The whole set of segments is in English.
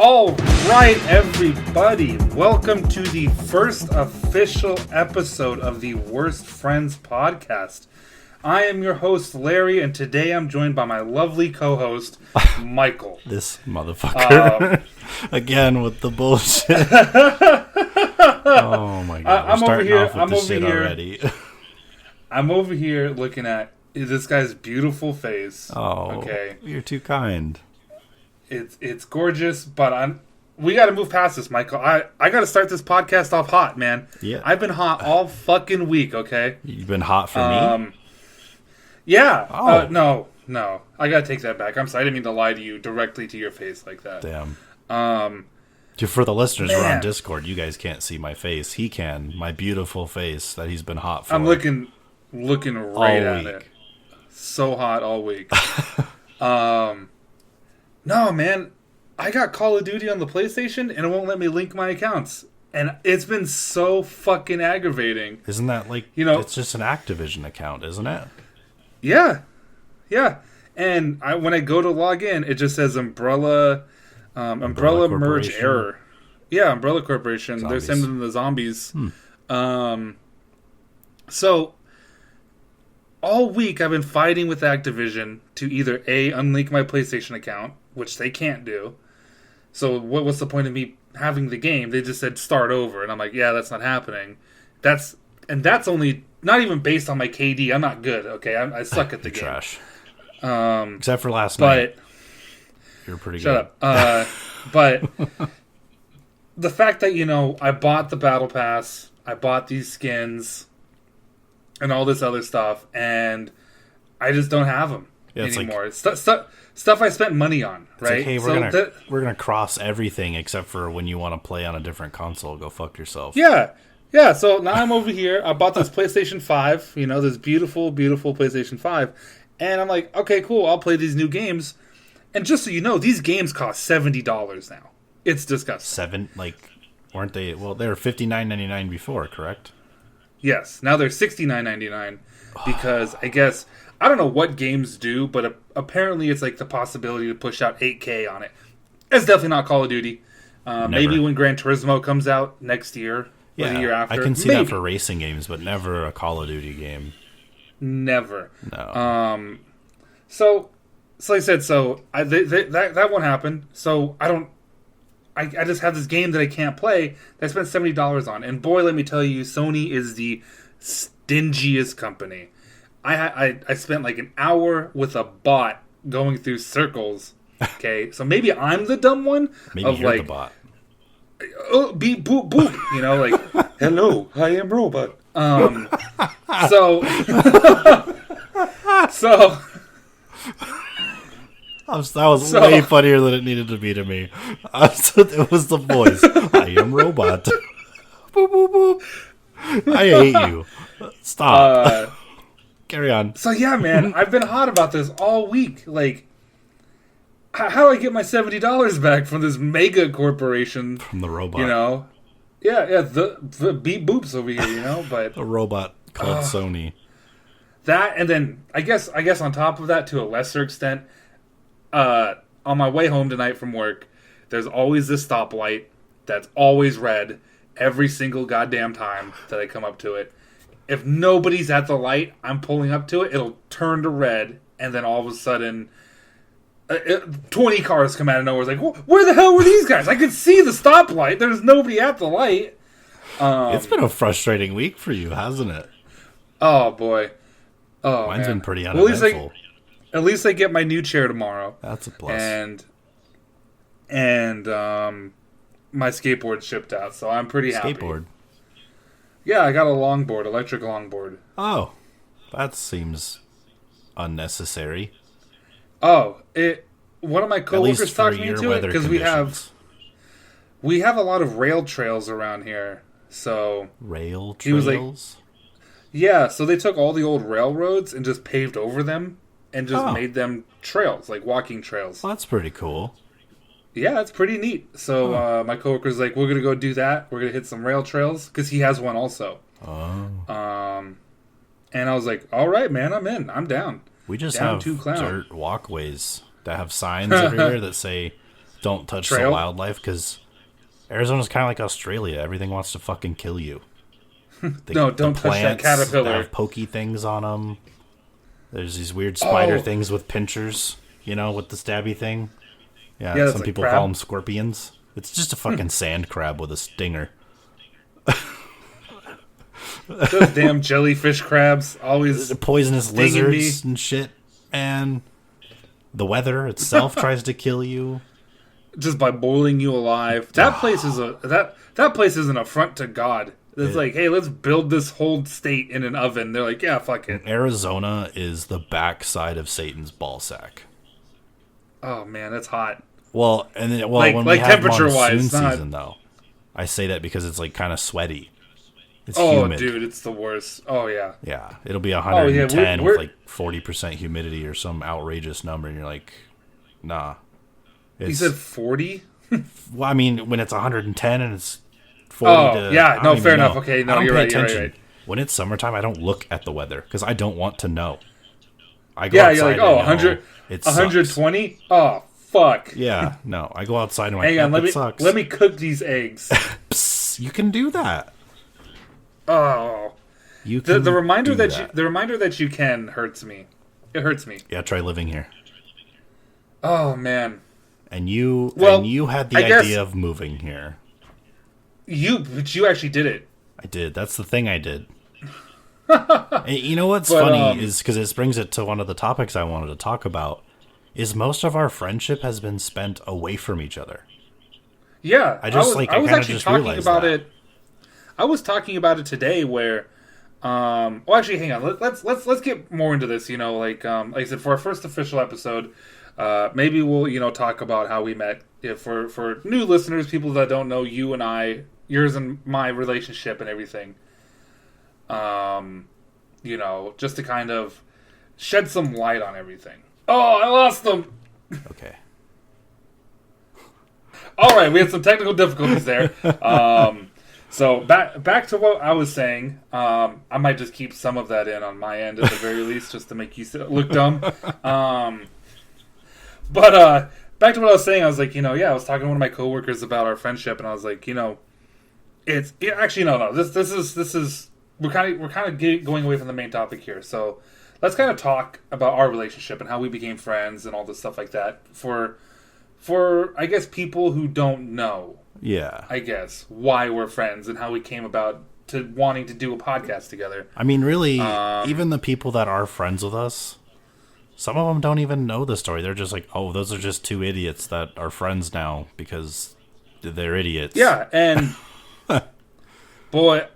All right, everybody. Welcome to the first official episode of the Worst Friends podcast. I am your host, Larry, and today I'm joined by my lovely co-host, Michael. This motherfucker. Again with the bullshit. Oh my god. I'm over here. Already. I'm over here looking at this guy's beautiful face. Oh, okay. You're too kind. It's gorgeous, but we got to move past this, Michael. I got to start this podcast off hot, man. Yeah. I've been hot all fucking week, okay? You've been hot for me? Yeah. Oh. No. I got to take that back. I'm sorry. I didn't mean to lie to you directly to your face like that. Damn. For the listeners who are on Discord, you guys can't see my face. He can. My beautiful face that he's been hot for. I'm looking right at it. So hot all week. No, man. I got Call of Duty on the PlayStation, and it won't let me link my accounts. And it's been so fucking aggravating. Isn't that like, it's just an Activision account, isn't it? Yeah. And when I go to log in, it just says Umbrella merge error. Yeah, Umbrella Corporation. Zombies. They're sending the zombies. So all week I've been fighting with Activision to either A, unlink my PlayStation account, which they can't do. So what's the point of me having the game? They just said start over, and I'm like, yeah, that's not happening. That's only not even based on my KD. I'm not good. Okay, I suck at the game. Trash. Except for last night. You're pretty good. Shut up. But the fact that I bought the Battle Pass, I bought these skins, and all this other stuff, and I just don't have them anymore. It's stuff I spent money on, right? It's like, hey, we're gonna cross everything except for when you want to play on a different console. Go fuck yourself. Yeah. So now I'm over here. I bought this PlayStation 5. This beautiful, beautiful PlayStation 5, and I'm like, okay, cool. I'll play these new games. And just so you know, these games cost $70 now. It's disgusting. Weren't they? Well, they were $59.99 before, correct? Yes. Now they're $69.99 because I don't know what games do, but apparently it's like the possibility to push out 8K on it. It's definitely not Call of Duty. Maybe when Gran Turismo comes out next year or the year after. I can see that for racing games, but never a Call of Duty game. Never. No. So like I said, that won't happen. So I just have this game that I can't play that I spent $70 on. And boy, let me tell you, Sony is the stingiest company. I spent like an hour with a bot going through circles. Okay, so maybe I'm the dumb one. Maybe you're the bot. Oh, beep, boop, boop. Like, hello, I am robot. That was way funnier than it needed to be to me. It was the voice. I am robot. Boop, boop, boop. I hate you. Stop. Carry on. So yeah, man, I've been hot about this all week. Like, how do I get my $70 back from this mega corporation? From the robot. Yeah, the beep boops over here, but... A robot called Sony. That, and then, I guess on top of that, to a lesser extent, on my way home tonight from work, there's always this stoplight that's always red every single goddamn time that I come up to it. If nobody's at the light, I'm pulling up to it, it'll turn to red, and then all of a sudden, 20 cars come out of nowhere. It's like, where the hell were these guys? I could see the stoplight. There's nobody at the light. It's been a frustrating week for you, hasn't it? Oh, boy. Oh, Mine's man. Been pretty uneventful. At least I get my new chair tomorrow. That's a plus. And my skateboard shipped out, so I'm pretty happy. Skateboard? Yeah, I got a longboard, electric longboard. Oh, that seems unnecessary. Oh, one of my coworkers talked me into it because we have a lot of rail trails around here. So rail trails? He was like, yeah, so they took all the old railroads and just paved over them and just made them trails, like walking trails. Well, that's pretty cool. Yeah, it's pretty neat. So my coworker's like, we're going to go do that. We're going to hit some rail trails because he has one also. Oh. And I was like, all right, man, I'm in. I'm down. We just down have to clown. dirt walkways that have signs everywhere that say don't touch Trail? the wildlife, because Arizona's kind of like Australia. Everything wants to fucking kill you. No, don't touch that caterpillar. Have pokey things on them. There's these weird spider things with pinchers, with the stabby thing. Yeah, some people call them scorpions. It's just a fucking sand crab with a stinger. Those damn jellyfish crabs always poisonous lizards and shit. And the weather itself tries to kill you just by boiling you alive. That place is that place is an affront to God. It's like, hey, let's build this whole state in an oven. They're like, yeah, fuck it. Arizona is the backside of Satan's ballsack. Oh man, that's hot. Well, and then, when we have temperature-wise, season, though, I say that because it's like kind of sweaty. It's humid. Dude, it's the worst. Oh yeah. Yeah, it'll be 110 with like 40% humidity or some outrageous number, and you're like, nah. You said 40? Well, I mean, when it's 110 and it's 40 yeah, no, fair enough. Okay, no, you're right. When it's summertime, I don't look at the weather because I don't want to know. I go outside. You're like, 120? Oh, fuck. Yeah, no, I go outside and I'm like, hang on, let me cook these eggs. Psst, you can do that. Oh, the reminder that you can hurts me. It hurts me. Yeah, try living here. Oh man. And you had the idea of moving here. But you actually did it. I did. That's the thing I did. And you know what's funny is because it brings it to one of the topics I wanted to talk about. Is most of our friendship has been spent away from each other. Yeah, I was actually talking about it. I was talking about it today where, actually, hang on. Let's get more into this. Like I said, for our first official episode, maybe we'll talk about how we met. For new listeners, people that don't know you and I, yours and my relationship and everything. Just to kind of shed some light on everything. Oh, I lost them. Okay. All right, we had some technical difficulties there. So back to what I was saying. I might just keep some of that in on my end at the very least, just to make you look dumb. But back to what I was saying. I was like, I was talking to one of my coworkers about our friendship, and I was like, This is we're kind of going away from the main topic here. So let's kind of talk about our relationship and how we became friends and all this stuff like that. For I guess people who don't know. Yeah. I guess why we're friends and how we came about to wanting to do a podcast together. I mean, really, even the people that are friends with us, some of them don't even know the story. They're just like, oh, those are just two idiots that are friends now because they're idiots. Yeah, and boy,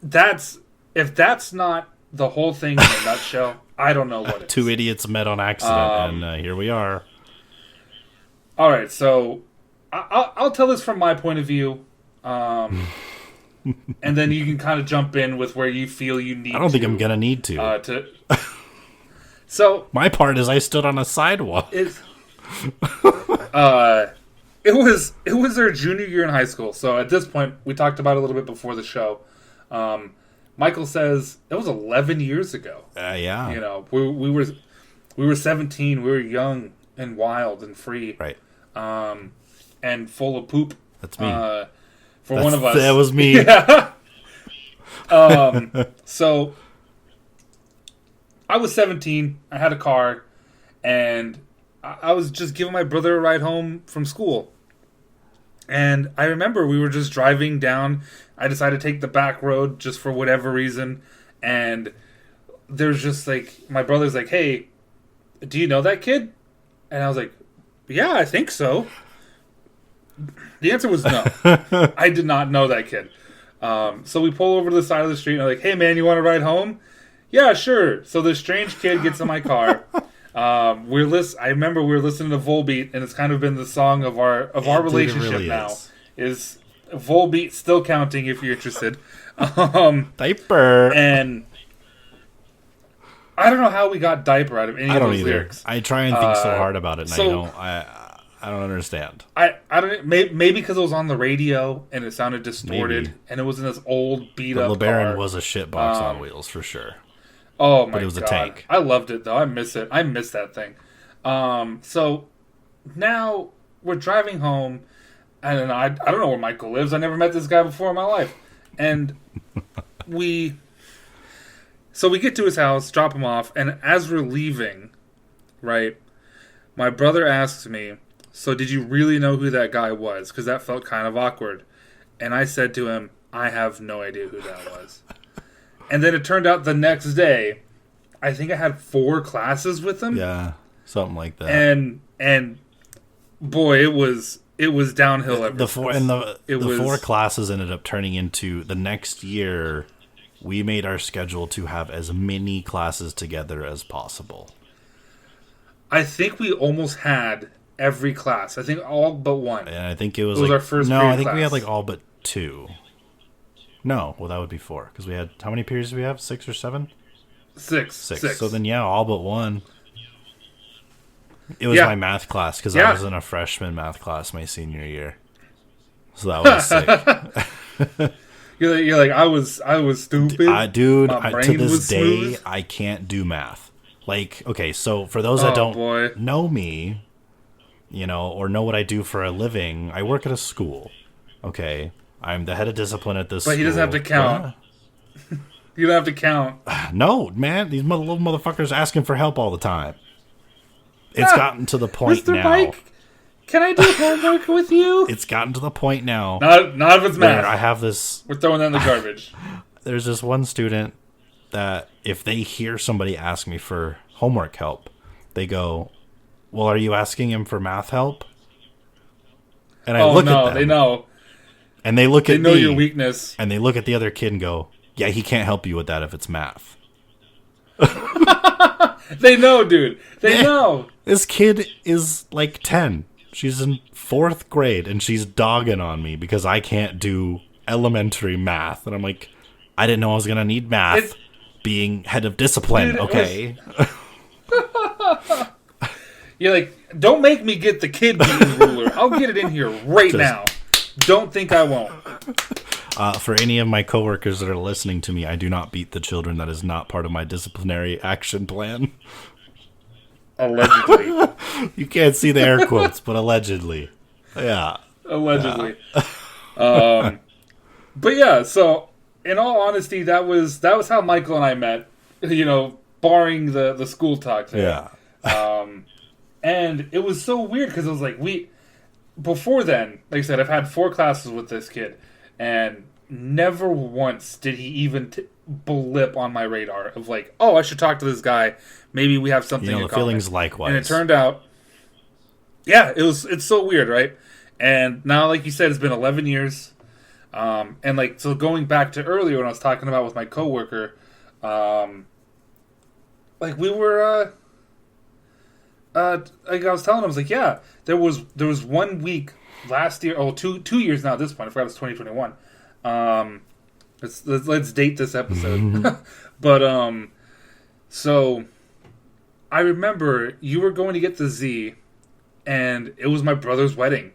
if that's not the whole thing in a nutshell, I don't know what it is. Two idiots met on accident, and here we are. All right, so I'll tell this from my point of view, and then you can kind of jump in with where you feel you need to. I don't think I'm going to need to. So my part is I stood on a sidewalk. It was their junior year in high school. So at this point, we talked about it a little bit before the show. Michael says it was 11 years ago. Yeah. We were 17. We were young and wild and free. Right. And full of poop. That's me. One of us. That was me. Yeah. So I was 17. I had a car, and I was just giving my brother a ride home from school. And I remember we were just driving down. I decided to take the back road just for whatever reason. And there's just like, my brother's like, hey, do you know that kid? And I was like, yeah, I think so. The answer was no. I did not know that kid. So we pull over to the side of the street and I'm like, hey man, you want to ride home? Yeah, sure. So this strange kid gets in my car. I remember we were listening to Volbeat, and it's kind of been the song of our relationship really now. Is Volbeat still counting if you're interested? Diaper. And I don't know how we got diaper out of any of those lyrics. I try and think so hard about it, and I don't understand. I don't maybe because it was on the radio and it sounded distorted, and it was in this old beat up. The LeBaron was a shitbox on wheels for sure. Oh my god! But it was a tank. I loved it though. I miss it. I miss that thing. So now we're driving home, and I don't know where Michael lives. I never met this guy before in my life, and we get to his house, drop him off, and as we're leaving, right, my brother asks me, "So did you really know who that guy was? Because that felt kind of awkward." And I said to him, "I have no idea who that was." And then it turned out the next day, I think I had 4 classes with him. Yeah, something like that. And boy, it was downhill ever the since. 4 classes ended up turning into the next year. We made our schedule to have as many classes together as possible. I think we almost had every class. I think all but one. And I think it was our first. No, I think class. we had like all but 2. No, well that would be 4 because we had how many periods do we have? 6 or 7? 6. So then all but 1. It was my math class because I was in a freshman math class my senior year. So that was sick. You're like I was stupid. To this day, I can't do math. Like, okay, so for those that don't know me, or know what I do for a living, I work at a school. Okay, I'm the head of discipline at this school. But he doesn't have to count. You don't have to count. No, man, these little motherfuckers asking for help all the time. It's gotten to the point Mr. now. Mike, can I do homework with you? It's gotten to the point now. Not if it's math. I have this. We're throwing that in the garbage. There's this one student that if they hear somebody ask me for homework help, they go, "Well, are you asking him for math help?" And I look at them. They know. And they look at me. They know your weakness. And they look at the other kid and go, "Yeah, he can't help you with that if it's math." They know, dude. They know. This kid is like 10. She's in 4th grade, and she's dogging on me because I can't do elementary math. And I'm like, I didn't know I was going to need math being head of discipline, dude, okay? You're like, don't make me get the kid beating ruler. I'll get it in here right now. Don't think I won't. For any of my coworkers that are listening to me, I do not beat the children. That is not part of my disciplinary action plan. Allegedly. You can't see the air quotes, but allegedly. Yeah. Allegedly. Yeah. But yeah, so in all honesty, that was how Michael and I met, barring the school talk there. Yeah. And it was so weird because it was like before then, like I said, I've had 4 classes with this kid, and never once did he even blip on my radar of like, oh, I should talk to this guy. Maybe we have something in common. Feelings likewise. And it turned out, it's so weird, right? And now, like you said, it's been 11 years. And like, so going back to earlier when I was talking about with my coworker, like we were, like I was telling him, I was like, yeah, there was 1 week last year, 2 years now at this point. I forgot it's 2021. Let's date this episode. But so I remember you were going to get the Z, and it was my brother's wedding.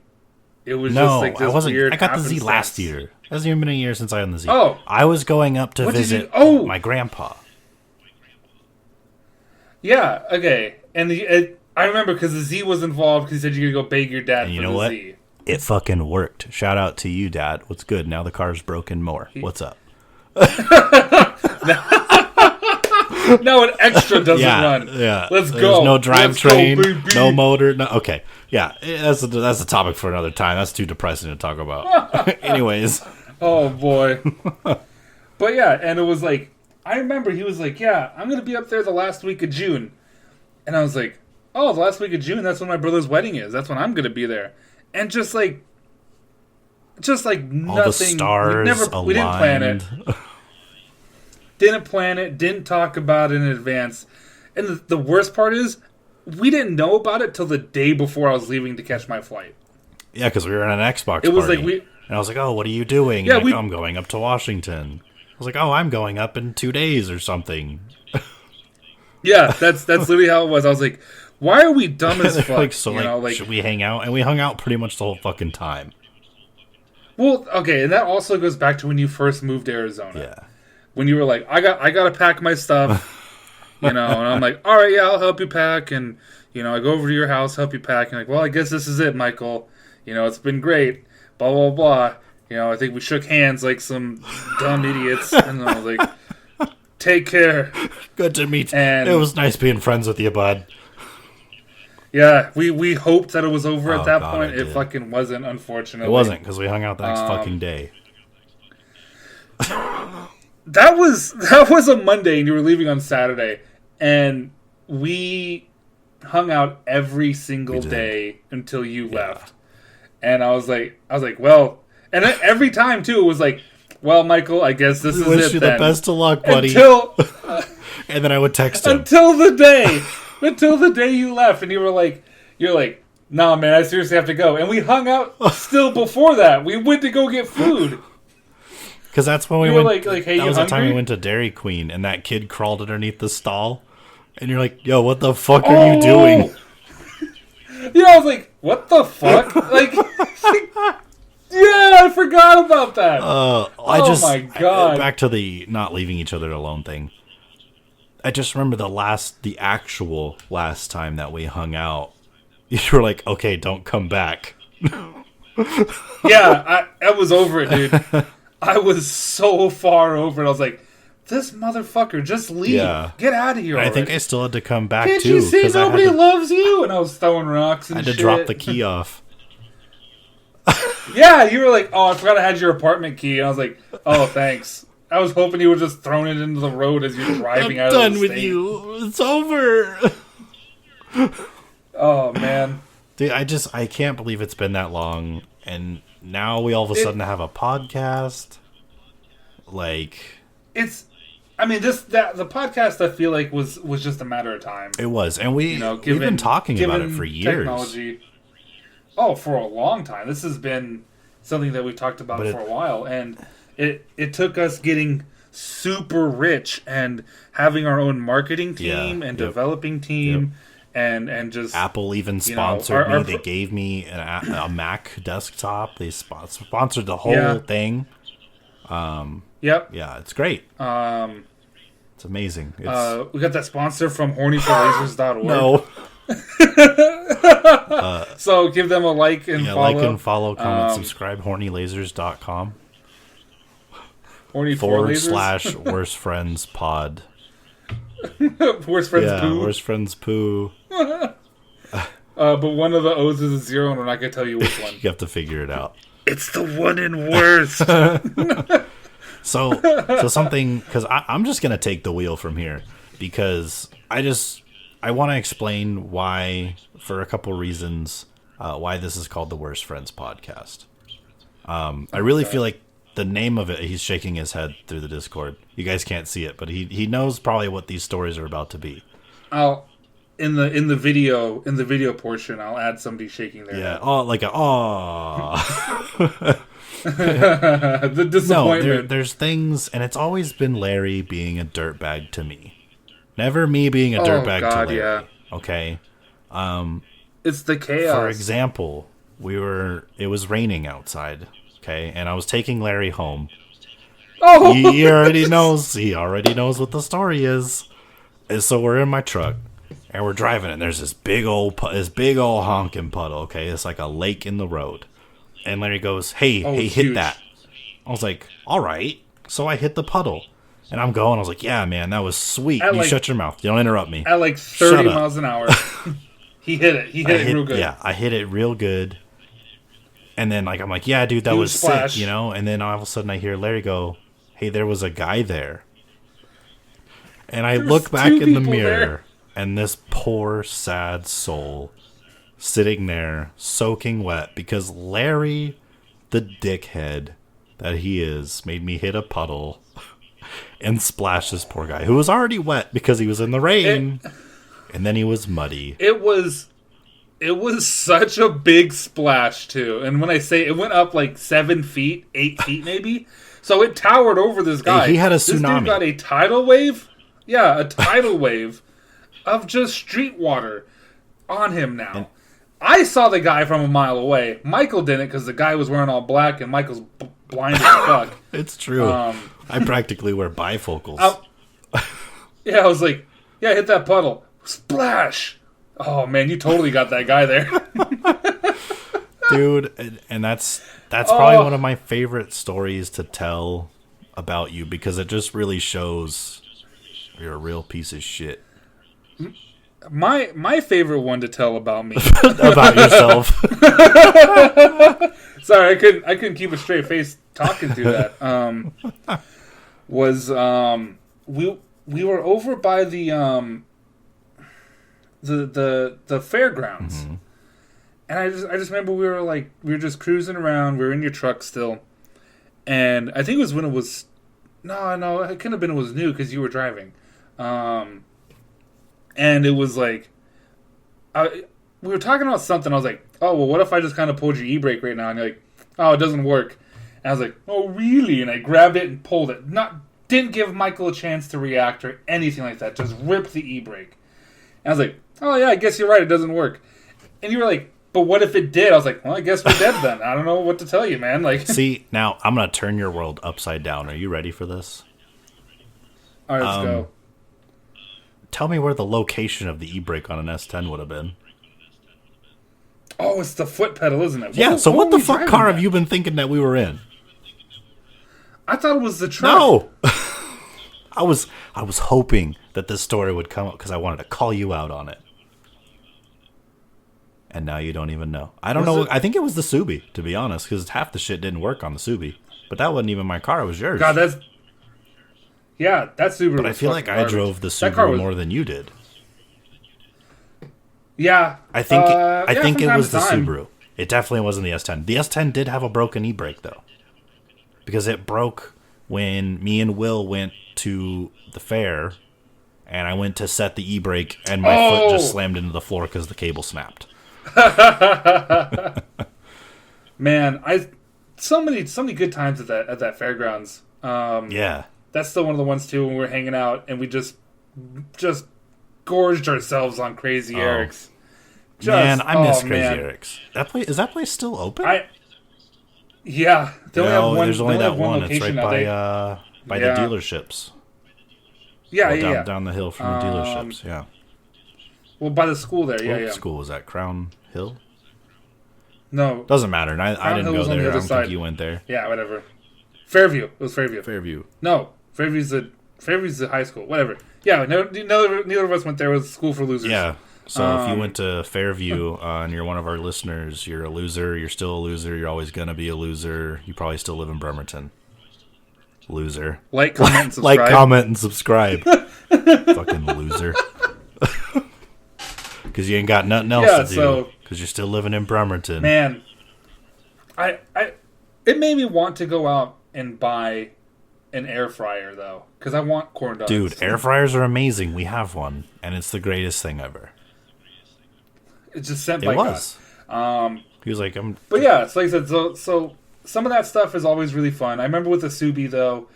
It was just like this weird. I got the Z last year. It hasn't even been a year since I owned the Z. Oh, I was going up to visit my grandpa. Yeah. Okay. And I remember because the Z was involved because he said you could go beg your dad. And you know what? Z. It fucking worked. Shout out to you, Dad. What's good? Now the car's broken more. What's up? Now an extra doesn't run. Yeah. Let's go. There's no drivetrain, no motor. No. Okay. Yeah. That's a topic for another time. That's too depressing to talk about. Anyways. Oh, boy. But yeah, and it was like, I remember he was like, yeah, I'm going to be up there the last week of June. And I was like, oh, the last week of June, that's when my brother's wedding is. That's when I'm going to be there. And just like nothing. All the stars aligned. We didn't plan it. Didn't plan it. Didn't talk about it in advance. And the worst part is, we didn't know about it till the day before I was leaving to catch my flight. Yeah, because we were at an Xbox party. It was like and I was like, oh, what are you doing? Yeah, like, I'm going up to Washington. I was like, oh, I'm going up in 2 days or something. Yeah, that's literally how it was. I was like, why are we dumb as fuck? Like, should we hang out? And we hung out pretty much the whole fucking time. Well, okay, and that also goes back to when you first moved to Arizona. Yeah. When you were like, I got to pack my stuff, and I'm like, all right, yeah, I'll help you pack, and I go over to your house, help you pack, and like, well, I guess this is it, Michael. It's been great. Blah blah blah. I think we shook hands like some dumb idiots, and I was like, take care. Good to meet you. And it was nice being friends with you, bud. Yeah, we hoped that it was over at that God, point. It fucking wasn't, unfortunately. It wasn't, because we hung out the next fucking day. That was a Monday, and you were leaving on Saturday, and we hung out every single day until you left. And I was like, well, and every time too, it was like, well, Michael, I guess this is it. Wish you the best of luck, buddy. And then I would text him until the day you left, and you're like, nah, man, I seriously have to go. And we hung out still before that. We went to go get food. Because that's when we went. Like, hey, that was hungry? the time we went to Dairy Queen, and that kid crawled underneath the stall, and you're like, "Yo, what the fuck are you doing?" I was like, "What the fuck?" Like, yeah, I forgot about that. My god! Back to the not leaving each other alone thing. I just remember the actual last time that we hung out. You were like, "Okay, don't come back." Yeah, I was over it, dude. I was so far over it. I was like, this motherfucker, just leave. Yeah. Get out of here already. I think I still had to come back, Can't too. You see nobody loves you? And I was throwing rocks and shit. I had to drop the key off. Yeah, you were like, oh, I forgot I had your apartment key. And I was like, oh, thanks. I was hoping you were just throwing it into the road as you're driving out of the state. I'm done with you. It's over. Oh, man. Dude, I can't believe it's been that long. And now we all of a sudden have a podcast. Like, the podcast I feel like was just a matter of time. It was, and we've been talking about it for years. Technology. Oh, for a long time. This has been something that we've talked about for a while, and it took us getting super rich and having our own marketing team and developing team. Yep. And just Apple even sponsored me. They gave me a Mac desktop. They sponsored the whole thing. Yep. Yeah, it's great. It's amazing. We got that sponsor from hornyforlasers.org. No. So give them a like and follow. Like and follow, comment, subscribe. Hornylasers.com. /worst friends pod. Worst friends poo. Worst friends poo. But one of the O's is a 0, and we're not going to tell you which one. You have to figure it out. It's the one in worst. So something, because I'm just going to take the wheel from here, because I want to explain why, for a couple reasons, why this is called the Worst Friends Podcast. I really feel like the name of it, he's shaking his head through the Discord. You guys can't see it, but he knows probably what these stories are about to be. In the video portion, I'll add somebody shaking their head. The disappointment. No, there's things, and it's always been Larry being a dirtbag to me. Never me being a dirtbag to Larry. Yeah. Okay. It's the chaos. For example, it was raining outside. Okay, and I was taking Larry home. Oh, he already knows. He already knows what the story is. And so we're in my truck, and we're driving, and there's this big old honking puddle. Okay, it's like a lake in the road. And Larry goes, "Hey, hit huge. That." I was like, "All right." So I hit the puddle, and I'm going. I was like, "Yeah, man, that was sweet." Shut your mouth. You don't interrupt me. At like 30 miles an hour. He hit it. He hit it real good. Yeah, I hit it real good. And then, I'm like, yeah, dude, that was sick, And then all of a sudden I hear Larry go, "Hey, there was a guy there." And I look back in the mirror, and this poor, sad soul sitting there, soaking wet, because Larry, the dickhead that he is, made me hit a puddle and splash this poor guy, who was already wet because he was in the rain, and then he was muddy. It was such a big splash, too. And when I say it went up like 7 feet, 8 feet maybe. So it towered over this guy. He had a tsunami. This dude got a tidal wave. Yeah, a tidal wave of just street water on him now. I saw the guy from a mile away. Michael didn't because the guy was wearing all black and Michael's blind as fuck. It's true. I practically wear bifocals. I was like, yeah, hit that puddle. Splash! Oh man, you totally got that guy there. Dude, and that's probably one of my favorite stories to tell about you, because it just really shows you're a real piece of shit. My favorite one to tell about me. About yourself. Sorry, I couldn't keep a straight face talking through that. We were over by the fairgrounds. Mm-hmm. And I just remember we were just cruising around, we were in your truck still. And I think it was when it was no, it couldn't have been, it was new because you were driving. And it was like, we were talking about something. I was like, oh, well, what if I just kind of pulled your e-brake right now? And you're like, oh, it doesn't work. And I was like, oh, really? And I grabbed it and pulled it. Didn't give Michael a chance to react or anything like that. Just ripped the e-brake. And I was like, oh, yeah, I guess you're right. It doesn't work. And you were like, but what if it did? I was like, well, I guess we're dead then. I don't know what to tell you, man. Like, see, now I'm going to turn your world upside down. Are you ready for this? All right, let's go. Tell me where the location of the e-brake on an S10 would have been. Oh, it's the foot pedal, isn't it? Yeah, so what the fuck car have you been thinking that we were in? I thought it was the truck. No! I was hoping that this story would come up because I wanted to call you out on it. And now you don't even know. I don't know. I think it was the Subi, to be honest, because half the shit didn't work on the Subi. But that wasn't even my car. It was yours. God, that Subaru. But I feel like I drove the Subaru more than you did. Yeah. I think it was the Subaru. It definitely wasn't the S10. The S10 did have a broken e-brake, though. Because it broke when me and Will went to the fair, and I went to set the e-brake, and my foot just slammed into the floor because the cable snapped. Man, so many good times at that fairgrounds. Yeah. That's still one of the ones too when we were hanging out and we just gorged ourselves on Crazy Eric's. Man, I miss Crazy Eric's. Is that place still open? Yeah, there's only that one. It's right by the dealerships. Yeah, down the hill from the dealerships. Yeah. Well, by the school there. What school was that? Crown Hill? No, doesn't matter. I didn't go there. I don't think you went there. Yeah, whatever. Fairview. It was Fairview. Fairview. No, Fairview's the high school. Whatever. Yeah, neither of us went there. It was school for losers. Yeah. So if you went to Fairview and you're one of our listeners, you're a loser. You're still a loser. You're always gonna be a loser. You probably still live in Bremerton. Loser. Like, comment, and subscribe. Like, comment, and subscribe. Fucking loser. Because you ain't got nothing else to do. Because you're still living in Bremerton. Man, it made me want to go out and buy an air fryer, though. Because I want corn dogs. Dude, air fryers are amazing. We have one. And it's the greatest thing ever. It's just sent by God. He was like, But yeah, it's like I said, so some of that stuff is always really fun. I remember with the Subi, though,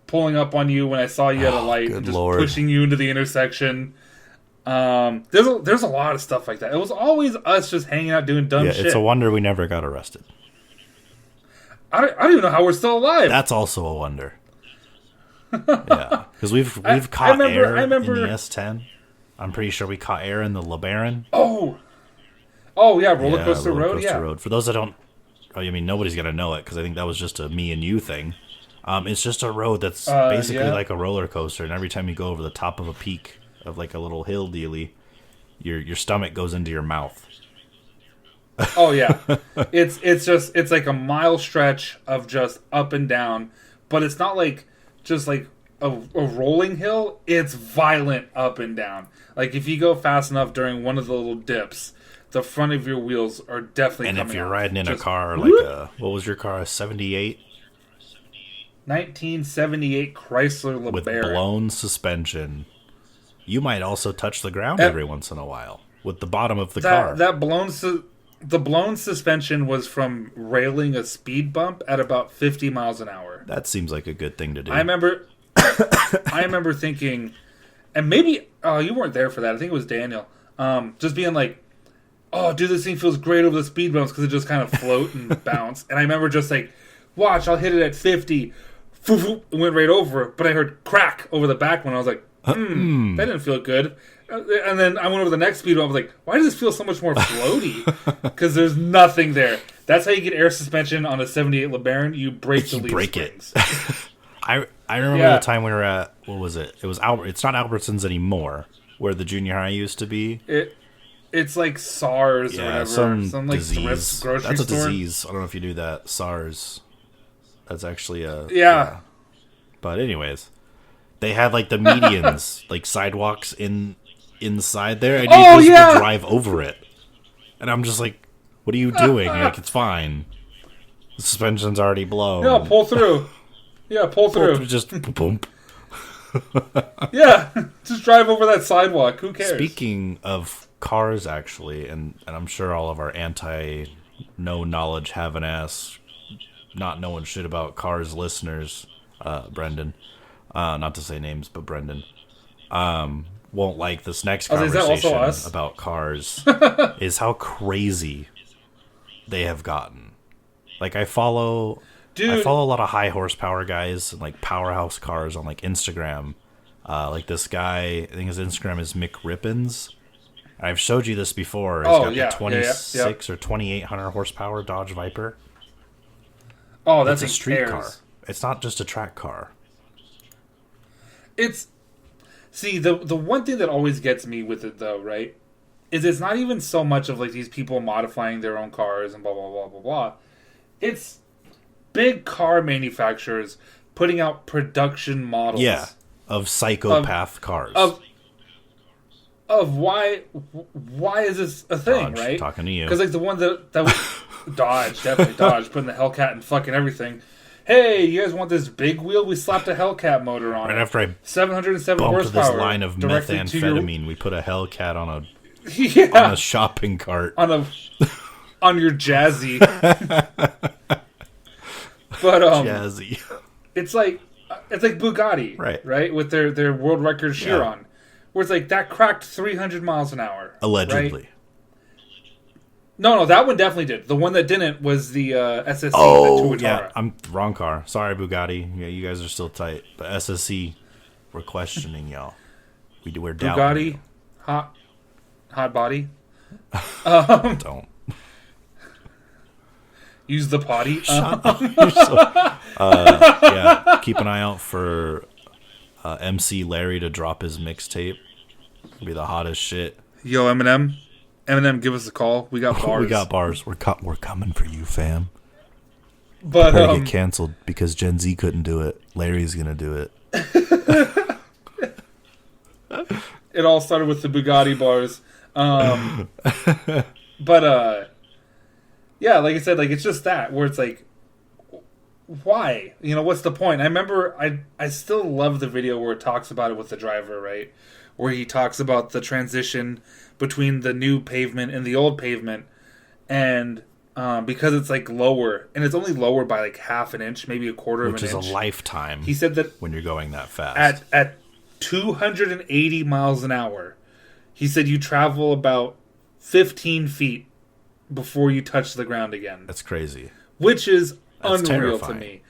pulling up on you when I saw you at a light and just pushing you into the intersection. There's a lot of stuff like that. It was always us just hanging out doing dumb shit. It's a wonder we never got arrested. I don't even know how we're still alive. That's also a wonder. Yeah, because we've caught air in the S10. I'm pretty sure we caught air in the LeBaron. Oh yeah, Roller Coaster Road. Yeah. For those that don't, nobody's gonna know it because I think that was just a me and you thing. It's just a road that's basically like a roller coaster, and every time you go over the top of a peak of like a little hill dealy, your stomach goes into your mouth. Oh yeah, it's like a mile stretch of just up and down, but it's not like just like a rolling hill. It's violent up and down. Like if you go fast enough during one of the little dips, the front of your wheels are definitely coming And if you're out. riding in a car like what was your car? A 78? 1978 Chrysler LeBaron with blown suspension. You might also touch the ground every once in a while with the bottom of the car. The blown suspension was from railing a speed bump at about 50 miles an hour. That seems like a good thing to do. I remember thinking, and maybe you weren't there for that. I think it was Daniel. Just being like, "Oh, dude, this thing feels great over the speed bumps because it just kind of float and bounce." And I remember just like, "Watch, I'll hit it at 50." It went right over it, but I heard crack over the back when I was like, That didn't feel good. And then I went over the next speed bump. I was like, why does this feel so much more floaty? Because there's nothing there. That's how you get air suspension on a 78 LeBaron. You break the leaf springs. I remember the time we were at, what was it? It was It's not Albertsons anymore, where the junior high used to be. It's like SARS or whatever. Some like disease. grocery That's a store. disease. I don't know if you do that. SARS. That's actually a... Yeah. But anyways, they had like the medians, like sidewalks inside there, and you just would drive over it. And I'm just like, what are you doing? Like, it's fine. The suspension's already blown. No, pull through. Pull through. Just boom. Yeah, just drive over that sidewalk. Who cares? Speaking of cars, actually, and I'm sure all of our no knowledge, have an ass, not knowing shit about cars listeners, Brendan, not to say names, but Brendan, won't like this next conversation about cars is how crazy they have gotten. Like, I follow a lot of high horsepower guys and like powerhouse cars on like Instagram. Like this guy, I think his Instagram is Mick Rippins. I've showed you this before. He's got the 26 or 2800 horsepower Dodge Viper. Oh, that's a street car. It's not just a track car. See, the one thing that always gets me with it though, right, is it's not even so much of like these people modifying their own cars and blah blah blah blah blah. It's big car manufacturers putting out production models. Yeah, of psychopath cars. Of why is this a thing, Dodge, right? Talking to you. Because like the one that Dodge, definitely Dodge, putting the Hellcat in fucking everything. Hey, you guys want this big wheel? We slapped a Hellcat motor on it. Right after I 707 bumped horsepower. this line of methamphetamine, we put a Hellcat on a shopping cart. On your Jazzy. But Jazzy. It's like Bugatti, right? With their world record Chiron, where it's like that cracked 300 miles an hour, allegedly. Right? No, that one definitely did. The one that didn't was the SSC. Oh, the yeah, I'm wrong car. Sorry, Bugatti. Yeah, you guys are still tight, but SSC, we're questioning y'all. We're doubting Bugatti, you. hot body. Don't use the potty. Shut up. Yeah, keep an eye out for MC Larry to drop his mixtape. It'll be the hottest shit. Yo, Eminem, give us a call. We got bars. We got bars. We're coming for you, fam. But prepare to get canceled because Gen Z couldn't do it. Larry's gonna do it. It all started with the Bugatti bars. But yeah, like I said, like it's just that where it's like, why? You know, what's the point? I remember I still love the video where it talks about it with the driver, right? Where he talks about the transition between the new pavement and the old pavement, and because it's like lower, and it's only lower by like half an inch, maybe a quarter of an inch. Which is a lifetime. He said that when you're going that fast. At 280 miles an hour, he said you travel about 15 feet before you touch the ground again. That's crazy. Which is That's unreal terrifying. to me.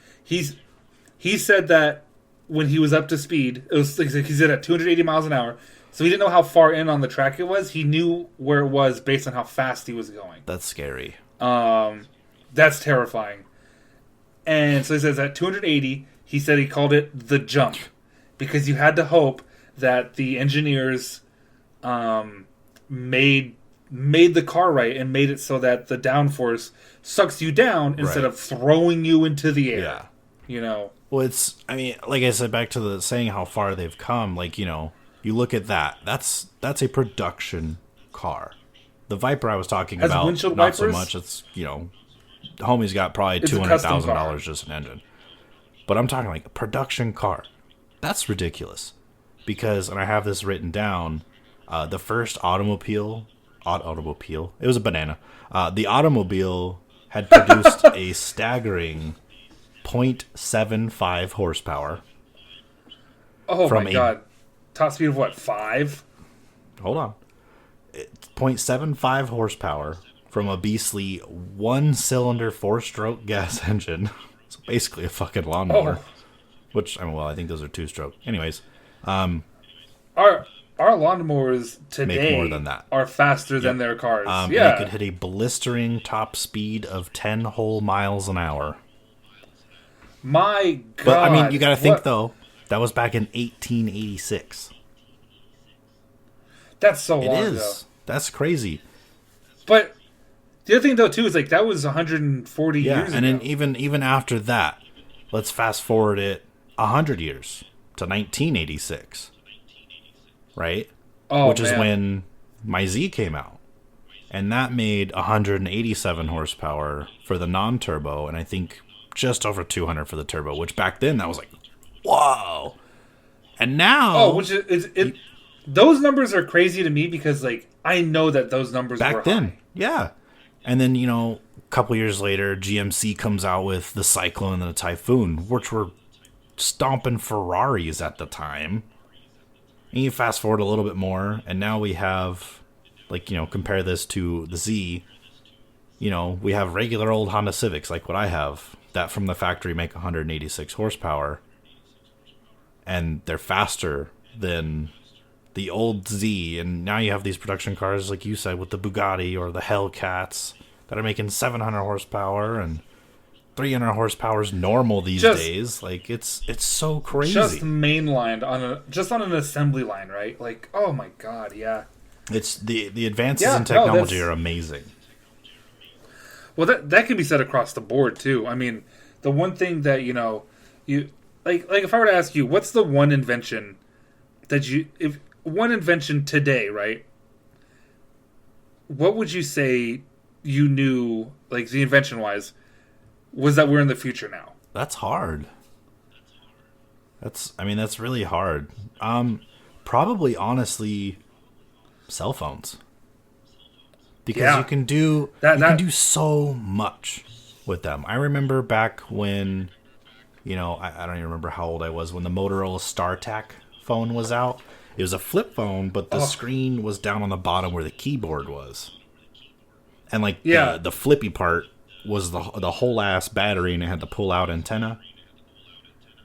He said that when he was up to speed, he said at 280 miles an hour, so he didn't know how far in on the track it was. He knew where it was based on how fast he was going. That's scary. That's terrifying. And so he says at 280, he said he called it the jump because you had to hope that the engineers made the car right and made it so that the downforce sucks you down instead of throwing you into the air. Yeah. You know? Well, like I said, back to the saying how far they've come, like, you know, you look at that. That's a production car. The Viper I was talking about, not wipers? so much. It's, you know, the homie's got probably $200,000 just an engine. But I'm talking like a production car. That's ridiculous. Because, and I have this written down, the first automobile, it was a banana. The automobile had produced a staggering 0.75 horsepower. Oh my god. Top speed of what, 5? Hold on. 0.75 horsepower from a beastly one-cylinder, four-stroke gas engine. So basically a fucking lawnmower. Oh. Which, I mean, well, I think those are two-stroke. Anyways, our lawnmowers today make more than that. Are faster than their cars. You could hit a blistering top speed of 10 whole miles an hour. My God! But I mean, you got to think though. That was back in 1886. That's so long ago. It is. Ago. That's crazy. But the other thing though too is like that was 140 years ago. And then even after that, let's fast forward it 100 years to 1986. Right? Which is when my Z came out. And that made 187 horsepower for the non-turbo, and I think just over 200 for the turbo, which back then that was like, whoa. And now those numbers are crazy to me because like I know that those numbers back were then. High. Yeah. And then, a couple years later, GMC comes out with the Cyclone and the Typhoon, which were stomping Ferraris at the time. And you fast forward a little bit more, and now we have, compare this to the Z, we have regular old Honda Civics, like what I have, that from the factory make 186 horsepower, and they're faster than the old Z, and now you have these production cars, like you said, with the Bugatti or the Hellcats, that are making 700 horsepower, and 300 horsepower is normal these days. Like it's so crazy. Just mainlined on an assembly line, right? Like, oh my God, yeah. It's the advances in technology are amazing. Well, that can be said across the board too. I mean, the one thing that you like if I were to ask you, what's the one invention that if one invention today, right? What would you say you knew, like the invention wise? Was that we're in the future now? That's hard. That's really hard. Probably, honestly, cell phones. Because you can do can do so much with them. I remember back when, I don't even remember how old I was when the Motorola StarTAC phone was out. It was a flip phone, but the screen was down on the bottom where the keyboard was. And the flippy part was the whole ass battery, and it had the pull out antenna.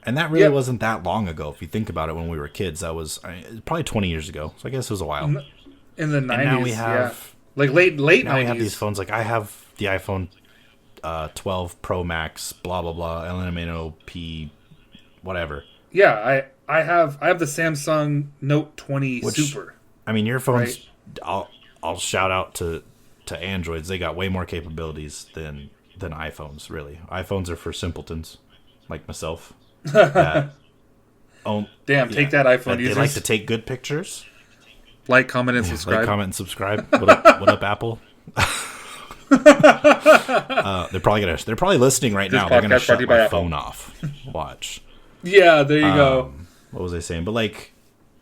And that really wasn't that long ago. If you think about it, when we were kids, that was probably 20 years ago. So I guess it was a while. In the 90s, and now we have like late 90s. Now we have these phones. Like I have the iPhone 12 Pro Max, blah blah blah, LMNO P, whatever. Yeah, I have the Samsung Note 20 Super. I mean, your phones. Right? I'll shout out to Androids. They got way more capabilities than iPhones. Really, iPhones are for simpletons like myself. Take that iPhone users. They like to take good pictures. Like, comment, and subscribe. Like, comment, and subscribe. What up, Apple? They're probably listening right now. They're gonna shut my phone off. Watch. Yeah, there you go. What was I saying? But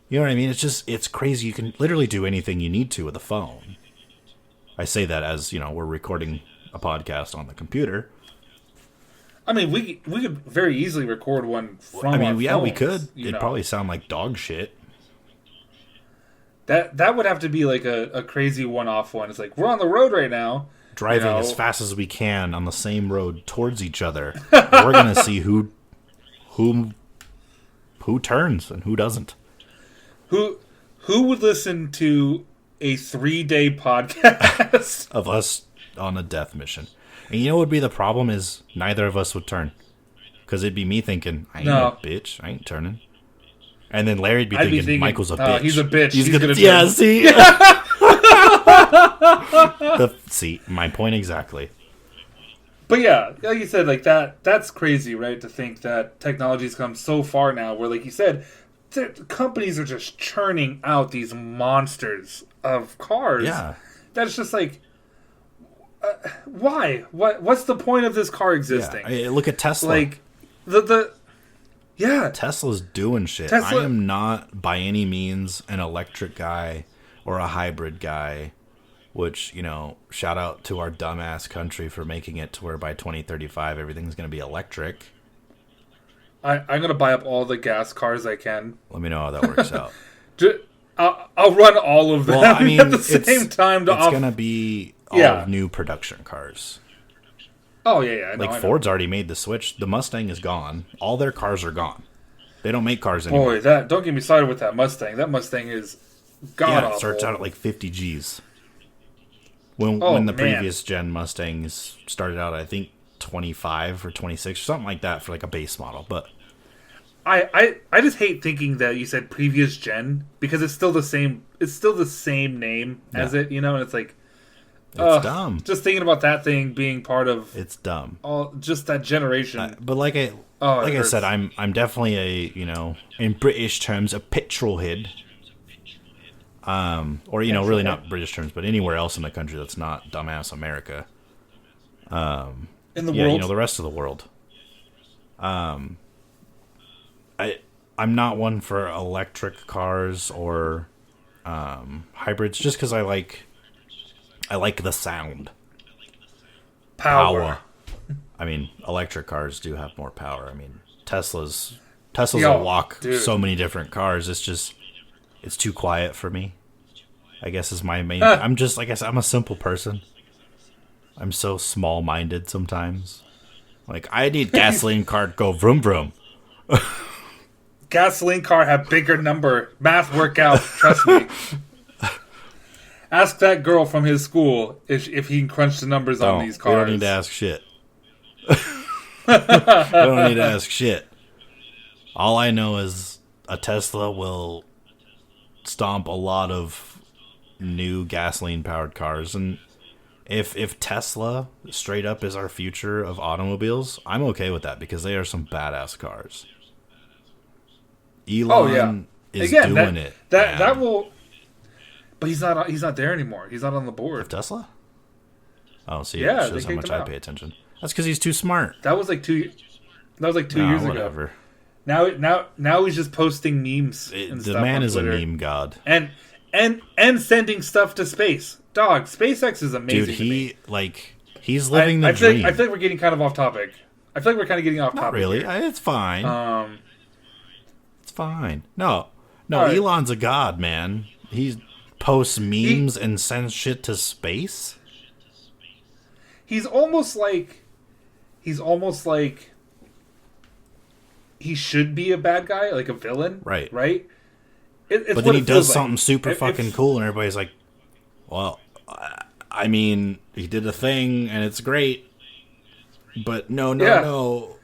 you know what I mean? It's crazy. You can literally do anything you need to with a phone. I say that as, we're recording a podcast on the computer. I mean, we could very easily record one from our phones, we could. It'd probably sound like dog shit. That would have to be like a crazy one-off one. It's like, we're on the road right now. Driving as fast as we can on the same road towards each other. We're going to see who turns and who doesn't. Who would listen to a 3-day podcast of us on a death mission? And you know what would be the problem is neither of us would turn. Because it'd be me thinking, I ain't no bitch. I ain't turning. And then Larry'd be thinking, Michael's a bitch. He's a bitch. He's gonna yeah, see? See, my point exactly. But yeah, like you said, like that's crazy, right? To think that technology's come so far now where, like you said, companies are just churning out these monsters of cars. Yeah. That's just like, why? What's the point of this car existing? Yeah. Look at Tesla. Like, Tesla's doing shit. I am not by any means an electric guy or a hybrid guy, which, shout out to our dumbass country for making it to where by 2035 everything's going to be electric. I'm going to buy up all the gas cars I can. Let me know how that works out. I'll run all of them at the same time. It's going to be all new production cars. Oh, yeah. Ford's already made the switch. The Mustang is gone. All their cars are gone. They don't make cars anymore. Boy, don't get me started with that Mustang. That Mustang is god awful. It starts out at like 50 G's. When the previous gen Mustangs started out, I think 25 or 26 or something like that for like a base model. But I just hate thinking that you said previous gen because it's still the same. It's still the same name as it, and it's like it's dumb. Just thinking about that thing being part of it's dumb. All just that generation. But like I said, I'm definitely a in British terms a petrol head. Or really not British terms, but anywhere else in the country that's not dumbass America. In the world, the rest of the world. I'm not one for electric cars or hybrids, just because I like the sound. Power. I mean, electric cars do have more power. I mean, Teslas will walk so many different cars. It's too quiet for me, I guess is my main... I'm just, like I said, I'm a simple person. I'm so small-minded sometimes. Like, I need gasoline car to go vroom vroom. Gasoline car have bigger number. Math work out, trust me. Ask that girl from his school if he can crunch the numbers on these cars. We don't need to ask shit. We don't need to ask shit. All I know is a Tesla will stomp a lot of new gasoline-powered cars, and if Tesla straight up is our future of automobiles, I'm okay with that because they are some badass cars. Elon is doing it. That will, but he's not there anymore. He's not on the board. Of Tesla? Oh, see, it shows how much I pay attention. That's because he's too smart. That was like 2 years ago. Now he's just posting memes. The man is Twitter. A meme god, and sending stuff to space. Dog, SpaceX is amazing. Dude, he's living the dream. I feel like we're getting kind of off topic. I feel like we're kind of getting off topic. Not really. Here. It's fine. It's fine. No, right. Elon's a god, man. He posts memes and sends shit to space. He's almost like he should be a bad guy, like a villain, right? But then he does something super fucking cool, and everybody's like, "Well, I mean, he did a thing, and it's great, but no,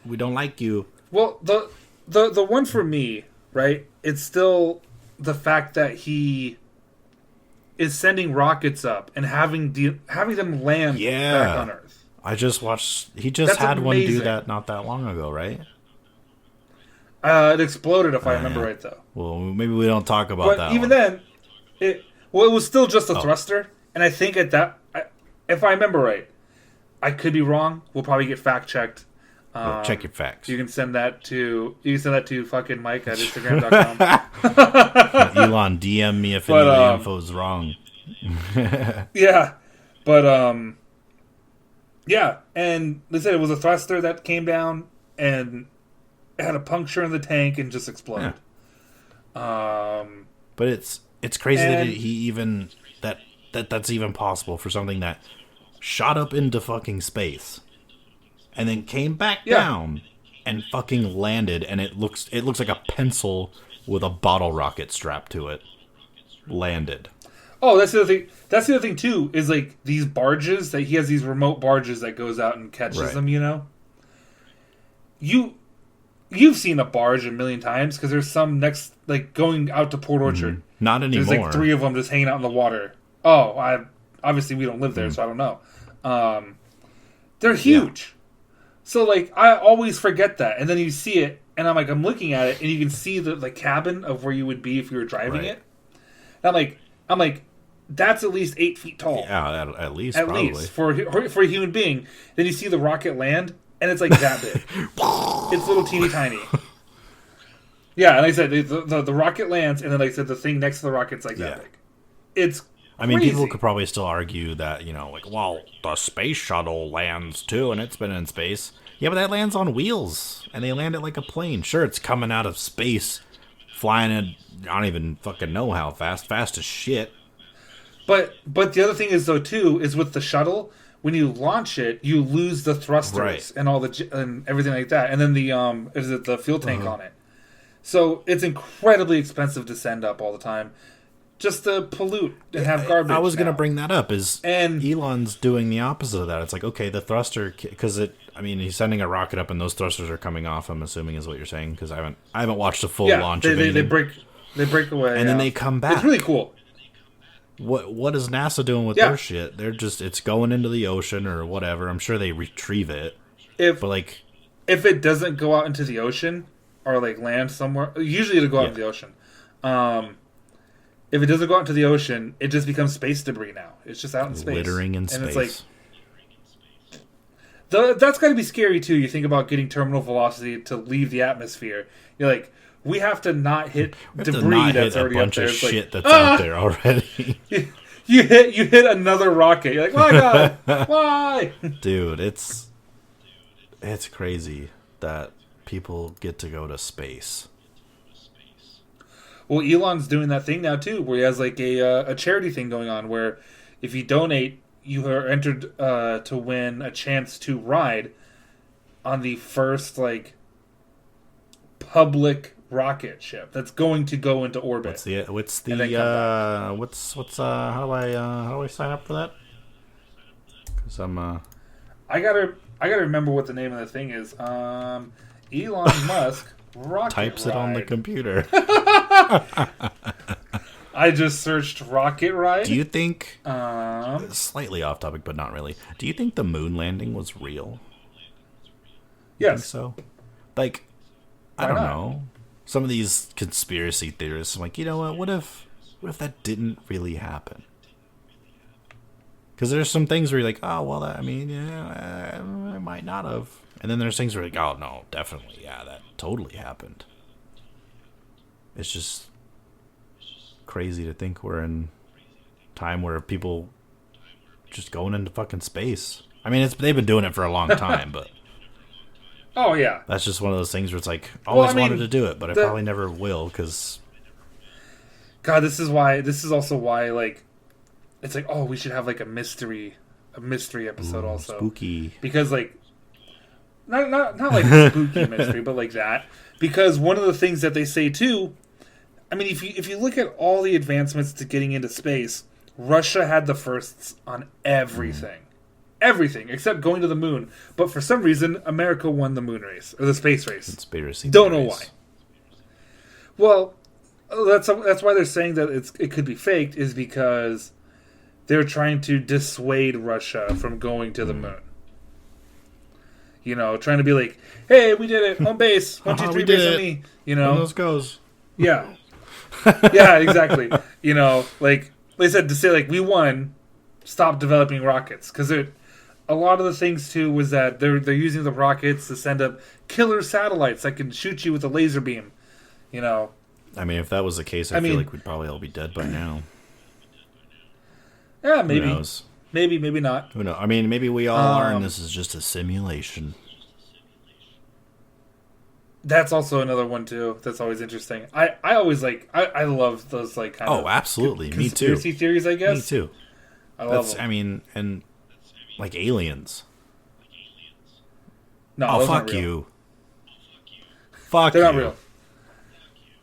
we don't like you." Well, the one for me, right? It's still the fact that he is sending rockets up and having them land back on Earth. I just watched. He just had one do that not that long ago, right? It exploded, if I remember right, though. Well, maybe we don't talk about that. But even then, it was still just a thruster, and I think if I remember right, I could be wrong. We'll probably get fact checked. Check your facts. You can send that to fucking Mike at Instagram.com. Elon, DM me if any of the info is wrong. Yeah, but yeah, and they said it was a thruster that came down and it had a puncture in the tank and just exploded. Yeah. But it's crazy that he even that's even possible for something that shot up into fucking space and then came back down and fucking landed, and it looks like a pencil with a bottle rocket strapped to it. Landed. Oh, that's the other thing. That's the other thing too. Is like these barges that he has, these remote barges that goes out and catches them. You've seen a barge a million times because there's some next, like going out to Port Orchard. Not anymore. There's like 3 of them just hanging out in the water. Oh, obviously we don't live there, so I don't know. They're huge. So like I always forget that, and then you see it, and I'm looking at it, and you can see the cabin of where you would be if you were driving it. And I'm like, that's at least 8 feet tall. Yeah, at least for a human being. Then you see the rocket land, and it's like that big. It's little teeny tiny. Yeah, and like I said, the rocket lands, and then like I said, the thing next to the rocket's like that big. It's crazy. I mean, people could probably still argue that, well, the space shuttle lands too, and it's been in space. Yeah, but that lands on wheels, and they land it like a plane. Sure, it's coming out of space, flying at, I don't even fucking know how fast as shit. But the other thing is, though, too, is with the shuttle, when you launch it, you lose the thrusters and all and everything like that, and then the fuel tank on it. So it's incredibly expensive to send up all the time, just to pollute and have garbage. I was going to now. bring that up. And Elon's doing the opposite of that. It's like, okay, the thruster, because he's sending a rocket up, and those thrusters are coming off. I'm assuming is what you're saying, because I haven't watched a full launch. They break away, and then they come back. It's really cool. What is NASA doing with their shit? It's going into the ocean or whatever. I'm sure they retrieve it. If it doesn't go out into the ocean or like land somewhere, usually it'll go out into the ocean. If it doesn't go out into the ocean, it just becomes space debris now. It's just out in space. Littering in space. And it's like, that's got to be scary too. You think about getting terminal velocity to leave the atmosphere. You're like, we have to not hit debris that's already up there. It's a bunch of shit that's out there already. You hit another rocket. You're like, oh my god, why? Dude, it's crazy that people get to go to space. Well, Elon's doing that thing now too, where he has like a charity thing going on, where if you donate, you are entered to win a chance to ride on the first like public rocket ship that's going to go into orbit. How do I sign up for that? Because I gotta remember what the name of the thing is. Elon Musk rocket types ride. it on the computer. I just searched rocket ride. Do you think slightly off topic, but not really? Do you think the moon landing was real? Yes. So, like, I don't know. Some of these conspiracy theorists, I'm like, you know what? What if that didn't really happen? Because there's some things where you're like, oh, well, it might not have. And then there's things where you're like, oh, no, definitely, yeah, that totally happened. It's just crazy to think we're in time where people just going into fucking space. I mean, they've been doing it for a long time, but... Oh, yeah. That's just one of those things where it's like, always wanted to do it, but I probably never will, because... God, this is also why, like, it's like, oh, we should have, like, a mystery episode also. Spooky. Because, like, not like a spooky mystery, but like that. Because one of the things that they say, too, I mean, if you look at all the advancements to getting into space, Russia had the firsts on everything. Everything except going to the moon, but for some reason America won the moon race or the space race. Conspiracy. Don't know why. Well, that's why they're saying that it could be faked, is because they're trying to dissuade Russia from going to the moon. You know, trying to be like, hey, we did it, home base, 1, 2, 3, base on me. You know, one of those goes. Yeah, yeah, exactly. You know, like they said, to say like we won, stop developing rockets, because a lot of the things too was that they're using the rockets to send up killer satellites that can shoot you with a laser beam. You know, I mean, if that was the case, I feel like we'd probably all be dead by now. Yeah, maybe. Who knows? Maybe not. Who knows? I mean, maybe we all are, and this is just a simulation. That's also another one too. That's always interesting. I always like. I love those like kind of. Oh, absolutely. Me too. Conspiracy theories, I guess. Me too. I love them. I mean, and like aliens. No, fuck you. Fuck They're you. not real.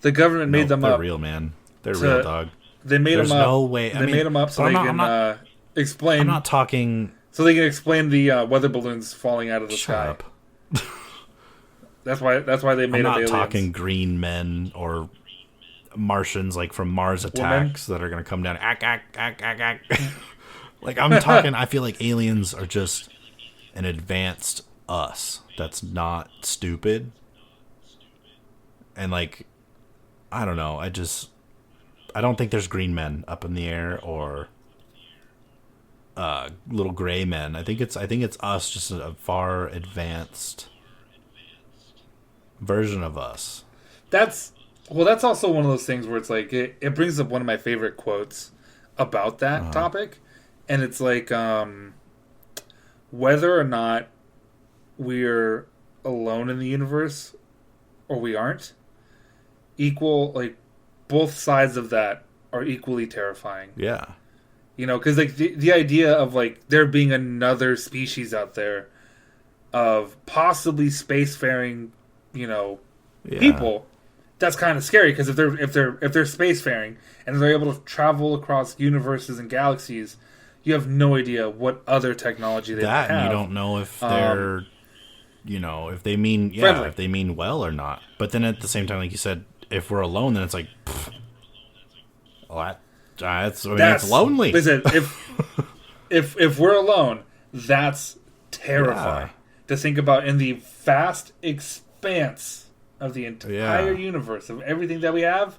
The government made them they're up. They're real, man. They're real, dog. They made them up. There's no way. They made them up so they can explain. I'm not talking. So they can explain the weather balloons falling out of the sky. Up. That's why they made up aliens. I'm not talking green men or Martians like from Mars Attacks that are going to come down. Like I'm talking. I feel like aliens are just an advanced us that's not stupid. And like, I don't know. I don't think there's green men up in the air or little gray men. I think it's us, just a far advanced version of us. That's also one of those things where it's like it brings up one of my favorite quotes about that topic, and it's like whether or not we're alone in the universe or we aren't, equal, like both sides of that are equally terrifying. Yeah. You know, because like the idea of like there being another species out there of possibly spacefaring, you know, people that's kind of scary because if they're spacefaring and they're able to travel across universes and galaxies, you have no idea what other technology they have. And you don't know if they're, if they mean friendly. if they mean well or not. But then at the same time, like you said, if we're alone, then it's like, well, it's lonely. Listen, if we're alone, that's terrifying to think about in the vast expanse of the entire universe of everything that we have,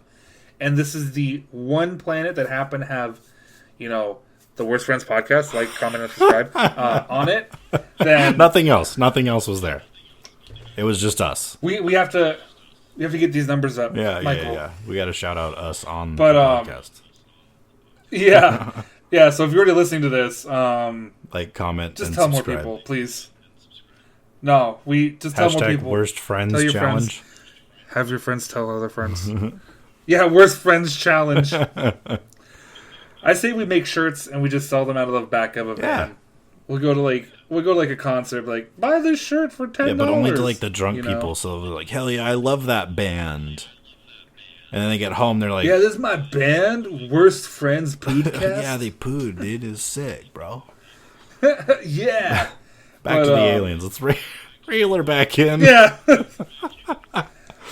and this is the one planet that happened to have, the Worst Friends podcast, like, comment, and subscribe on it. Then nothing else was there. It was just us. We have to get these numbers up. Michael. Yeah. We got to shout out us on the podcast. Yeah. So if you're already listening to this, like, comment, just and tell subscribe. more people, please. No, tell more people. Worst Friends tell your Challenge. Friends. Have your friends tell other friends. Yeah, Worst Friends Challenge. I say we make shirts and we just sell them out of the back of a van. We'll go to a concert, like, buy this shirt for $10. Yeah, but only to like the drunk people. So they're like, hell yeah, I love that band. And then they get home, they're like, yeah, this is my band, Worst Friends Podcast. Yeah, they pooed. It is sick, bro. Yeah. Back to the aliens. Let's reel her back in. Yeah.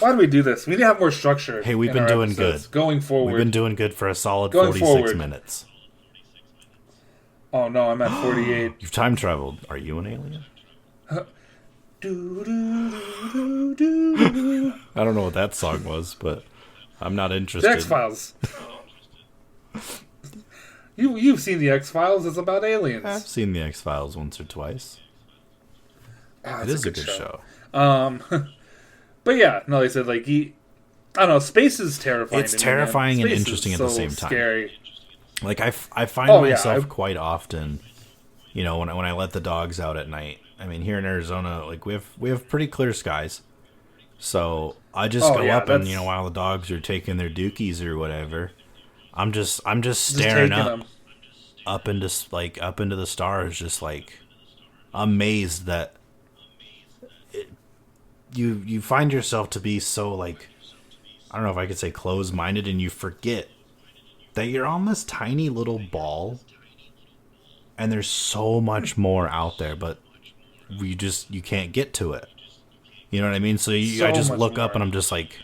Why do we do this? We need to have more structure. Hey, we've been doing good. Going forward. We've been doing good for a solid 46 minutes. Oh, no, I'm at 48. You've time traveled. Are you an alien? I don't know what that song was, but I'm not interested. The X-Files. You've seen The X-Files. It's about aliens. I've seen The X-Files once or twice. It is a good show. But yeah, no, they said, like, I don't know, space is terrifying. It's terrifying and interesting at the same time. Scary. Like, I find myself quite often, when I let the dogs out at night. I mean, here in Arizona, like, we have pretty clear skies. So I just go up and, while the dogs are taking their dookies or whatever, I'm just staring up into the stars, just like amazed that you find yourself to be so, like, I don't know if I could say closed-minded, and you forget that you're on this tiny little ball and there's so much more out there, but you can't get to it. You know what I mean? So I just look up and I'm just like,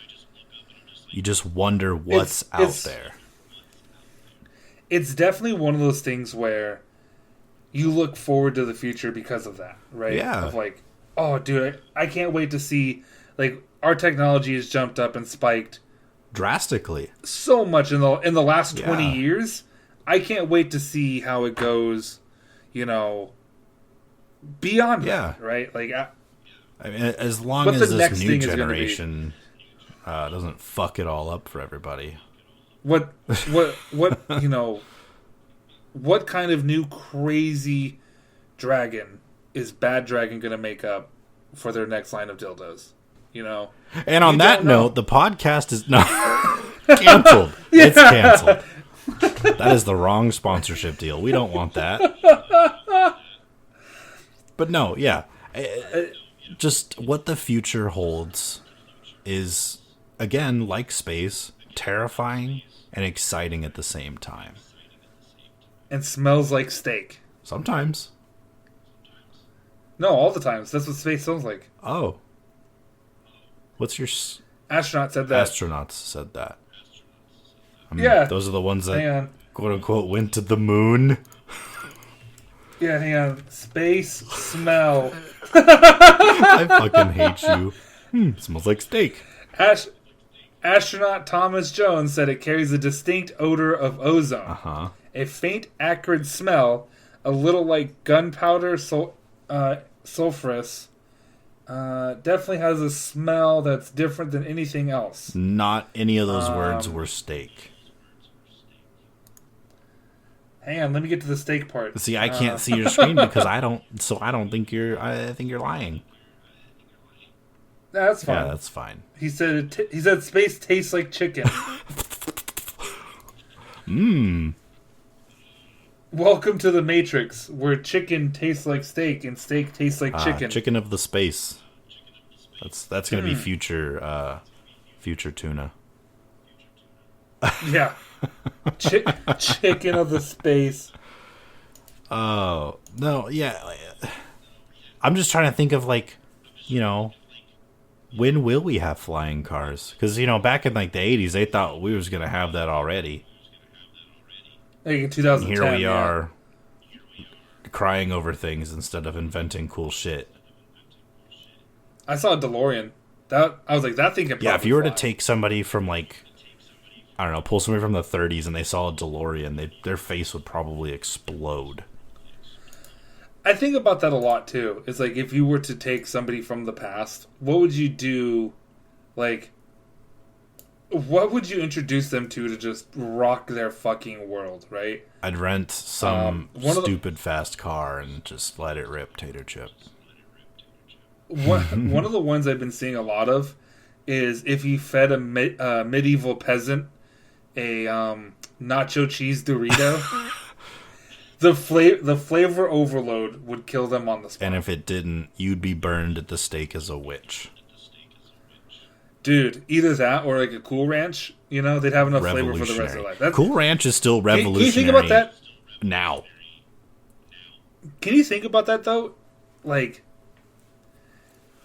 you just wonder what's out there. It's definitely one of those things where you look forward to the future because of that, right? Yeah. Of like, oh, dude, I can't wait to see, like, our technology has jumped up and spiked drastically so much in the last 20 years. I can't wait to see how it goes, beyond that, right? Like, I mean, as long as this new generation doesn't fuck it all up for everybody. What what kind of new crazy dragon is Bad Dragon going to make up for their next line of dildos? And on that note, the podcast is not canceled. Yeah. It's canceled. That is the wrong sponsorship deal. We don't want that. But no, yeah. Just what the future holds is, again, like space, terrifying and exciting at the same time. And smells like steak. Sometimes. No, all the times. That's what space smells like. Oh. What's your... Astronaut said that. Astronauts said that. I mean, yeah. Those are the ones that, quote-unquote, went to the moon. Yeah, hang on. Space smell. I fucking hate you. Smells like steak. Astronaut Thomas Jones said it carries a distinct odor of ozone. Uh-huh. A faint, acrid smell, a little like gunpowder sulfurous. Definitely has a smell that's different than anything else. Not any of those words were steak. Hang on, let me get to the steak part. See, I can't see your screen because I don't think you're. I think you're lying. That's fine. Yeah, that's fine. He said space tastes like chicken. Welcome to the Matrix, where chicken tastes like steak and steak tastes like chicken. Chicken of the space. That's gonna be future Future tuna. Yeah. Chicken of the space. Oh, no, yeah. I'm just trying to think of, like, you know, when will we have flying cars? Because, you know, back in, like, the 80s, they thought we was going to have that already. Like in 2010. And here we are crying over things instead of inventing cool shit. I saw a DeLorean. I was like, that thing can probably Yeah, if you were fly. to take somebody from, like, I don't know, pull somebody from the 30s and they saw a DeLorean, their face would probably explode. I think about that a lot, too. It's like, if you were to take somebody from the past, what would you do? Like, what would you introduce them to just rock their fucking world, right? I'd rent some stupid fast car and just let it rip, tater chip. One of the ones I've been seeing a lot of is if you fed a medieval peasant a nacho cheese Dorito, the flavor overload would kill them on the spot. And if it didn't, you'd be burned at the stake as a witch. Dude, either that or like a Cool Ranch, you know, they'd have enough flavor for the rest of their life. Cool Ranch is still revolutionary. Can you think about that? Now. Can you think about that, though? Like,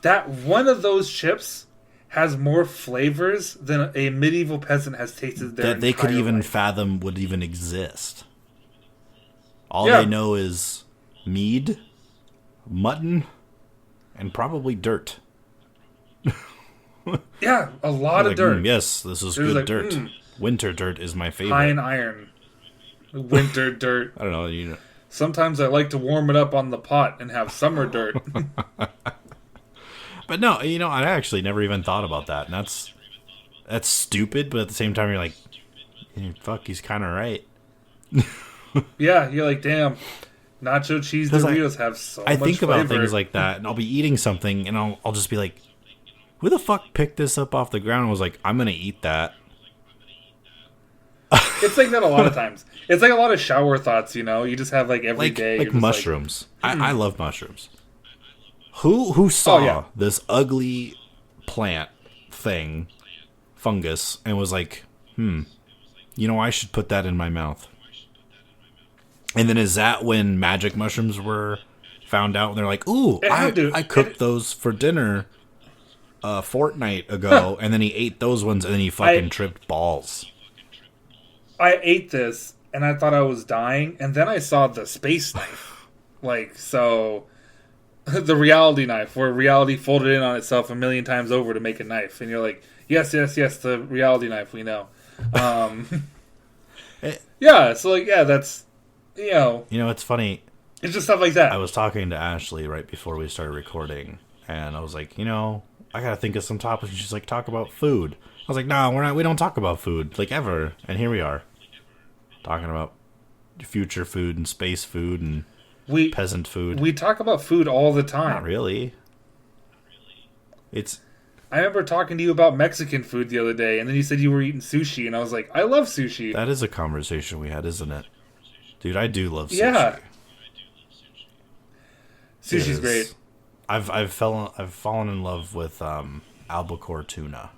that one of those chips has more flavors than a medieval peasant has tasted their that they could even life. fathom would even exist. All they know is mead, mutton, and probably dirt. Yeah, a lot of dirt. Yes, this is good like, dirt. Winter dirt is my favorite. High in iron. Winter dirt. I don't know. You know. Sometimes I like to warm it up on the pot and have summer dirt. But no, you know, I actually never even thought about that. And that's stupid, but at the same time, you're like, fuck, he's kind of right. Yeah, you're like, damn, nacho cheese Doritos have so much flavor. I think about things like that, and I'll be eating something, and I'll just be like, who the fuck picked this up off the ground and was like, I'm going to eat that? It's like that a lot of times. It's like a lot of shower thoughts, you know? You just have like every day. Like mushrooms. I love mushrooms. Who saw this ugly plant thing, fungus, and was like, you know, I should put that in my mouth. And then is that when magic mushrooms were found out? And they're like, ooh, I cooked those for dinner a fortnight ago, and then he ate those ones, and then he fucking tripped balls. I ate this, and I thought I was dying, and then I saw the space knife. Like, so, the reality knife, where reality folded in on itself a million times over to make a knife. And you're like, yes, the reality knife, we know. Yeah, so, like, yeah, that's, you know. You know, it's funny. It's just stuff like that. I was talking to Ashley right before we started recording, and I was like, you know, I gotta think of some topics. And she's like, talk about food. I was like, no, we don't talk about food, like, ever. And here we are, talking about future food and space food and peasant food. We talk about food all the time. Not really. I remember talking to you about Mexican food the other day, and then you said you were eating sushi, and I was like, I love sushi. That is a conversation we had, isn't it? Dude, I do love sushi. Yeah. Sushi's great. I've fallen in love with albacore tuna.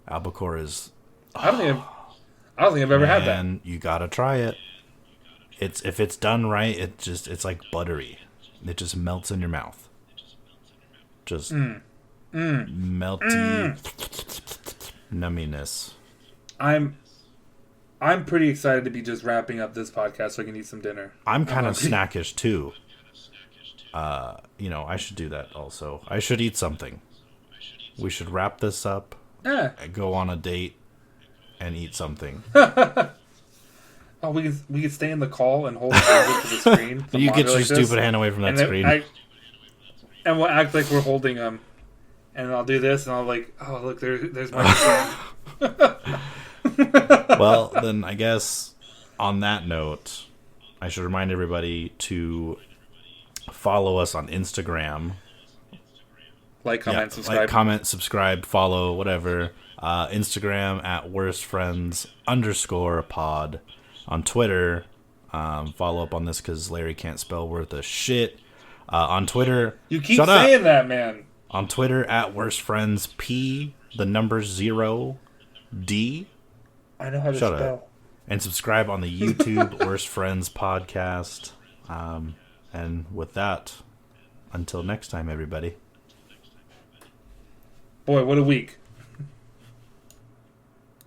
Albacore is. I don't think I've ever had that. And you gotta try it. If it's done right, it's like buttery. It just melts in your mouth. Just melty numminess. I'm pretty excited to be just wrapping up this podcast so I can eat some dinner. I'm kind of snackish too. You know, I should do that also. I should eat something. We should wrap this up. Go on a date and eat something. Oh, we can stay in the call and hold it to the screen. You get your stupid hand away from that screen. And we'll act like we're holding them. And I'll do this, and I'll like, oh, look, there's my friend. Well, then I guess on that note, I should remind everybody to follow us on Instagram. Like, comment, subscribe. Like, comment, subscribe, follow, whatever. Instagram at worstfriends_pod. On Twitter, follow up on this because Larry can't spell worth a shit. On Twitter, you keep saying that, man. On Twitter at worstfriendspod. the number 0D. I know how to Shut spell. up. And subscribe on the YouTube Worst Friends podcast. And with that, until next time, everybody. Boy, what a week.